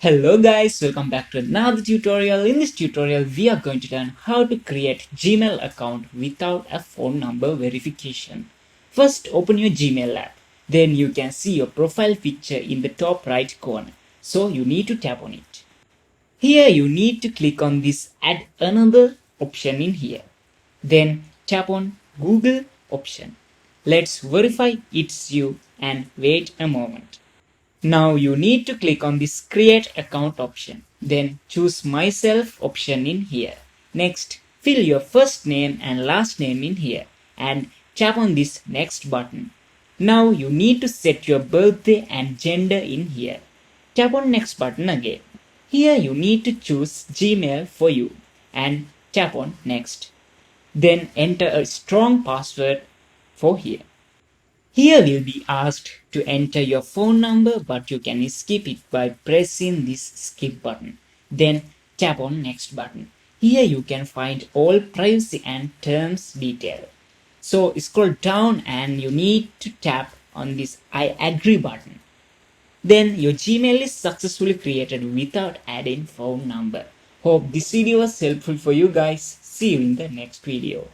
Hello guys, welcome back to another tutorial. In this tutorial, we are going to learn how to create Gmail account without a phone number verification. First, open your Gmail app. Then you can see your profile picture in the top right corner. So you need to tap on it. Here you need to click on this add another option in here. Then tap on Google option. Let's verify it's you and wait a moment. Now you need to click on this create account option. Then choose myself option in here. Next, fill your first name and last name in here and tap on this next button. Now you need to set your birthday and gender in here. Tap on next button again. Here you need to choose Gmail for you and tap on next. Then enter a strong password for here. Here will be asked to enter your phone number, but you can skip it by pressing this skip button. Then tap on next button. Here you can find all privacy and terms detail. So scroll down and you need to tap on this I agree button. Then your Gmail is successfully created without adding phone number. Hope this video was helpful for you guys. See you in the next video.